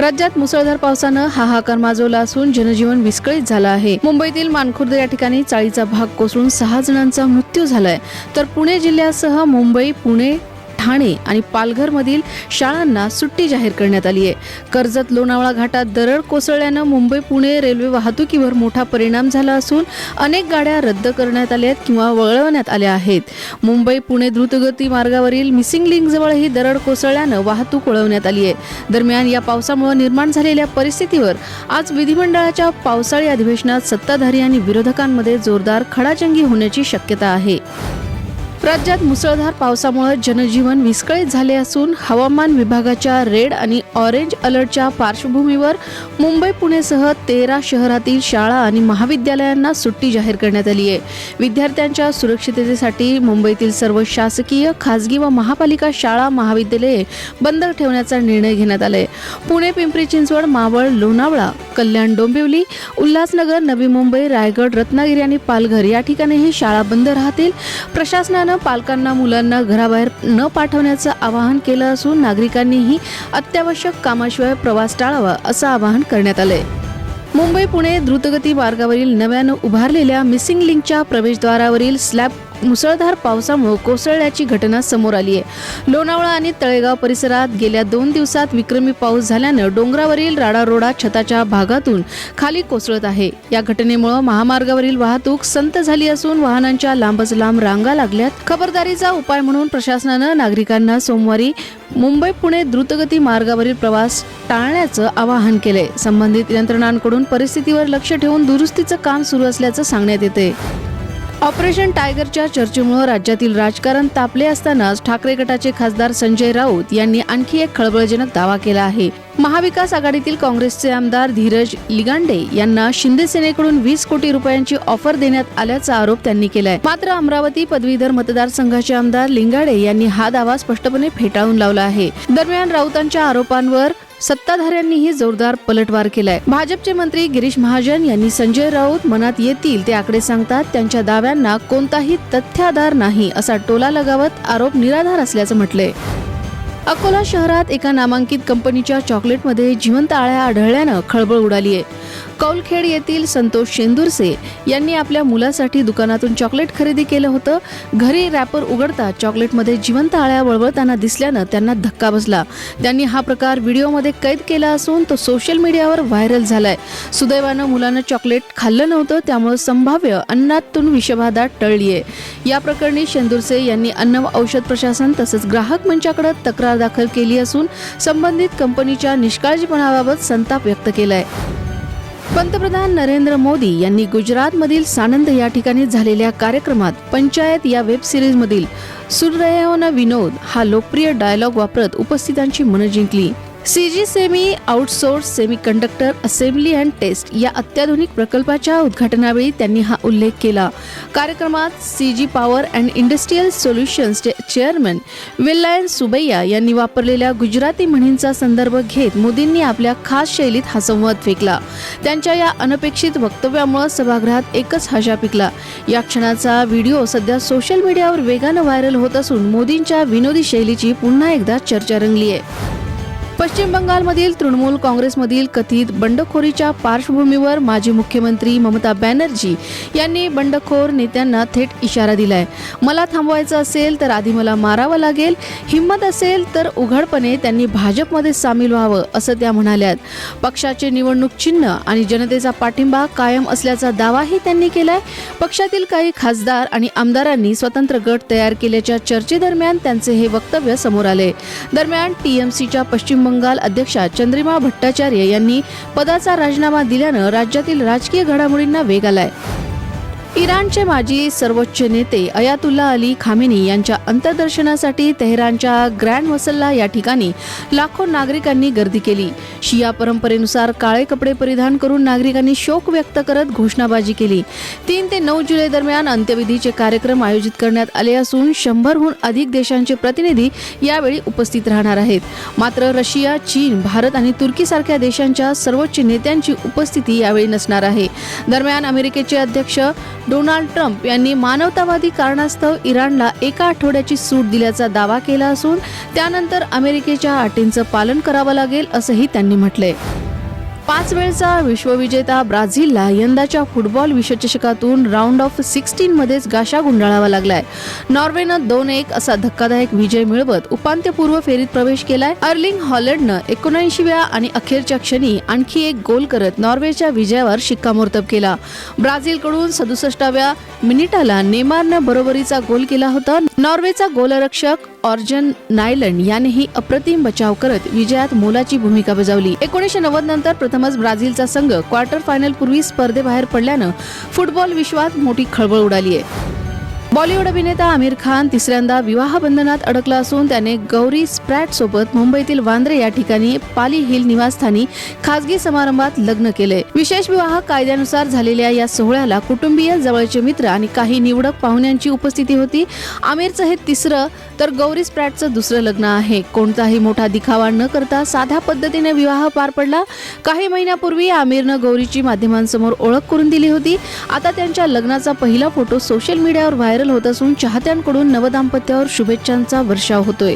राज्यात मुसळधार पावसानं हाहाकार माजवला असून जनजीवन विस्कळीत झालं आहे. मुंबईतील मानखुर्द या ठिकाणी चाळीचा भाग कोसळून 6 जणांचा मृत्यू झालाय. तर पुणे जिल्ह्यासह मुंबई, पुणे, ठाणे आणि पालघर मधील शाळांना सुट्टी जाहीर करण्यात आली आहे. कर्जत लोणावळा घाटात दरड कोसळल्यानं मुंबई पुणे रेल्वे वाहतुकीवर मोठा परिणाम झाला असून अनेक गाड्या रद्द करण्यात आल्या किंवा वळवण्यात आल्या आहेत. मुंबई पुणे द्रुतगती मार्गावरील मिसिंग लिंक जवळ ही दरड कोसळल्यानं वाहतूक वळवण्यात आली आहे. दरम्यान या पावसामुळे निर्माण झालेल्या परिस्थितीवर आज विधिमंडळाच्या पावसाळी अधिवेशनात सत्ताधारी आणि विरोधकांमध्ये जोरदार खडाजंगी होण्याची शक्यता आहे. राज्यात मुसळधार पावसामुळे जनजीवन विस्कळीत झाले असून हवामान विभागाच्या रेड आणि ऑरेंज अलर्टच्या पार्श्वभूमीवर मुंबई पुणेसह 13 शहरातील शाळा आणि महाविद्यालयांना सुट्टी जाहीर करण्यात आली आहे. विद्यार्थ्यांच्या सुरक्षिततेसाठी मुंबईतील सर्व शासकीय, खासगी व महापालिका शाळा महाविद्यालये बंद ठेवण्याचा निर्णय घेण्यात आलाय. पुणे, पिंपरी चिंचवड, मावळ, लोणावळा, कल्याण, डोंबिवली, उल्हासनगर, नवी मुंबई, रायगड, रत्नागिरी आणि पालघर या ठिकाणीही शाळा बंद राहतील. प्रशासनानं पालकांना मुलांना घराबाहेर न पाठवण्याचं आवाहन केलं असून नागरिकांनीही अत्यावश्यक कामाशिवाय प्रवास टाळावा असं आवाहन करण्यात आलंय. मुंबई पुणे द्रुतगती मार्गावरील नव्यानं उभारलेल्या मिसिंग लिंकच्या प्रवेशद्वारावरील स्लॅब मुसळधार पावसामुळे कोसळल्याची घटना समोर आली आहे. लोणावळा आणि तळेगाव परिसरात गेल्या 2 दिवसात विक्रमी पाऊस झाल्यानं डोंगरावरील राडारोडा छताच्या भागातून खाली कोसळत आहे. या घटनेमुळे महामार्गावरील वाहतूक संत झाली असून वाहनांच्या लांबच लांब रांगा लागल्यात. खबरदारीचा उपाय म्हणून प्रशासनानं नागरिकांना सोमवारी मुंबई पुणे द्रुतगती मार्गावरील प्रवास टाळण्याचं आवाहन केलंय. संबंधित यंत्रणांकडून परिस्थितीवर लक्ष ठेवून दुरुस्तीचं काम सुरू असल्याचं सांगण्यात येते. ऑपरेशन टायगरच्या चर्चेमुळे राज्यातील राजकारण तापले असतानाच ठाकरे गटाचे खासदार संजय राऊत यांनी आणखी एक खळबळजनक दावा केला आहे. महाविकास आघाडीतील काँग्रेसचे आमदार धीरज लिगांडे यांना शिंदे सेनेकडून 20 कोटी रुपयांची ऑफर देण्यात आल्याचा आरोप त्यांनी केलाय. मात्र अमरावती पदवीधर मतदारसंघाचे आमदार लिंगाडे यांनी हा दावा स्पष्टपणे फेटाळून लावला आहे. दरम्यान राऊतांच्या आरोपांवर सत्ताधाऱ्यांनीही जोरदार पलटवार केलाय. भाजपचे मंत्री गिरीश महाजन यांनी संजय राऊत मनात येतील ते आकडे सांगतात, त्यांच्या दाव्यांना कोणताही तथ्याधार नाही असा टोला लगावत आरोप निराधार असल्याचं म्हटलंय. अकोला शहरात एका नामांकित कंपनीच्या चॉकलेटमध्ये जिवंत आळ्या आढळल्यानं खळबळ उडाली आहे. कौलखेड येथील संतोष शेंदुरसे यांनी आपल्या मुलासाठी दुकानातून चॉकलेट खरेदी केलं होतं. घरी रॅपर उघडता चॉकलेटमध्ये जिवंत आळ्या वळवळताना दिसल्यानं त्यांना धक्का बसला. त्यांनी हा प्रकार व्हिडिओमध्ये कैद केला असून तो सोशल मीडियावर व्हायरल झालाय. सुदैवानं मुलानं चॉकलेट खाल्लं नव्हतं, त्यामुळे संभाव्य अन्नातून विषबाधा टळली आहे. या प्रकरणी शेंदुरसे यांनी अन्न व औषध प्रशासन तसंच ग्राहक मंचाकडे तक्रार दाखल केली असून संबंधित कंपनीच्या निष्काळजीपणाबाबत संताप व्यक्त केलाय. पंतप्रधान नरेंद्र मोदी यांनी गुजरातमधील सानंद या ठिकाणी झालेल्या कार्यक्रमात पंचायत या वेब सिरीज मधील सुर विनोद हा लोकप्रिय डायलॉग वापरत उपस्थितांची मनं जिंकली. CG semi outsource semiconductor assembly and test या अत्याधुनिक प्रकल्पाच्या उद्घाटनावेळी त्यांनी हा उल्लेख केला. कार्यक्रमात सीजी पॉवर अँड इंडस्ट्रियल सोल्युशन्सचे चेअरमन विल्लायन सुबैया यांनी वापरलेल्या गुजराती म्हणींचा संदर्भ घेत मोदींनी आपल्या खास शैलीत हा संवाद फेकला. त्यांच्या या अनपेक्षित वक्तव्यामुळे सभागृहात एकच हशा पिकला. या क्षणाचा व्हिडिओ सध्या सोशल मीडियावर वेगानं व्हायरल होत असून मोदींच्या विनोदी शैलीची पुन्हा एकदा चर्चा रंगली आहे. पश्चिम बंगालमधील तृणमूल काँग्रेसमधील कथित बंडखोरीच्या पार्श्वभूमीवर माजी मुख्यमंत्री ममता बॅनर्जी यांनी बंडखोर नेत्यांना थेट इशारा दिलाय. मला थांबवायचं असेल तर आधी मला मारावं लागेल, हिंमत असेल तर उघडपणे त्यांनी भाजपमध्ये सामील व्हावं असं त्या म्हणाल्यात. पक्षाचे निवडणूक चिन्ह आणि जनतेचा पाठिंबा कायम असल्याचा दावाही त्यांनी केलाय. पक्षातील काही खासदार आणि आमदारांनी स्वतंत्र गट तयार केल्याच्या चर्चेदरम्यान त्यांचे हे वक्तव्य समोर आले. दरम्यान टीएमसीच्या पश्चिम बंगाल अध्यक्षा चंद्रिमा भट्टाचार्य यांनी पदाचा राजीनामा दिल्यानं राज्यातील राजकीय घडामोडींना वेग आलाय. इराणचे माजी सर्वोच्च नेते अयातुल्ला अली खामेनी यांच्या अंत्यदर्शनासाठी तेहरानच्या ग्रँड मसल्ला या ठिकाणी लाखो नागरिकांनी गर्दी केली. शिया परंपरेनुसार काळे कपडे परिधान करून नागरिकांनी शोक व्यक्त करत घोषणाबाजी केली. 3 ते 9 जुलै दरम्यान अंत्यविधीचे कार्यक्रम आयोजित करण्यात आले असून 100हून अधिक देशांचे प्रतिनिधी यावेळी उपस्थित राहणार आहेत. मात्र रशिया, चीन, भारत आणि तुर्कीसारख्या देशांच्या सर्वोच्च नेत्यांची उपस्थिती यावेळी नसणार आहे. दरम्यान अमेरिकेचे अध्यक्ष डोनाल्ड ट्रम्प यांनी मानवतावादी कारणास्तव इराणला एका आठवड्याची सूट दिल्याचा दावा केला असून त्यानंतर अमेरिकेच्या अटींचं पालन करावं लागेल असंही त्यांनी म्हटलंय. 5 वेळचा विश्वविजेता ब्राझीलला यंदाच्या फुटबॉल विश्वचषकातून राऊंड ऑफ 16 मध्येच गाशा गुंडाळावा लागलाय. नॉर्वेनं 2-1 असा धक्कादायक विजय मिळवत उपांत्यपूर्व फेरीत प्रवेश केलाय. अर्लिंग हॉलंडनं 79व्या आणि अखेरच्या क्षणी आणखी एक गोल करत नॉर्वेच्या विजयावर शिक्कामोर्तब केला. ब्राझीलकडून 67व्या मिनिटाला नेमारनं बरोबरीचा गोल केला होता. नॉर्वेचा गोलरक्षक ऑर्जन नायलंड यानेही अप्रतिम बचाव करत विजयात मोलाची भूमिका बजावली. 1990 नंतर प्रथमच ब्राझीलचा संघ क्वार्टर फायनल पूर्वी स्पर्धेबाहेर पडल्यानं फुटबॉल विश्वात मोठी खळबळ उडाली आहे. बॉलिवूड अभिनेता आमिर खान तिसऱ्यांदा विवाह बंधनात अडकला असून त्याने गौरी स्प्रॅट सोबत मुंबईतील वांद्रे या ठिकाणी पाली हिल निवासस्थानी खासगी समारंभात लग्न केले. विशेष विवाह कायद्यानुसार झालेल्या या सोहळ्याला कुटुंबीय, जवळचे मित्र आणि काही निवडक पाहुण्यांची उपस्थिती होती. आमिरचं हे तिसरं तर गौरी स्प्रॅटचं दुसरं लग्न आहे. कोणताही मोठा दिखावा न करता साध्या पद्धतीने विवाह पार पडला. काही महिन्यापूर्वी आमिरनं गौरीची माध्यमांसमोर ओळख करून दिली होती. आता त्यांच्या लग्नाचा पहिला फोटो सोशल मीडियावर व्हायरल होत असून चाहत्यांकडून नवदाम्पत्यावर शुभेच्छांचा वर्षाव होतोय.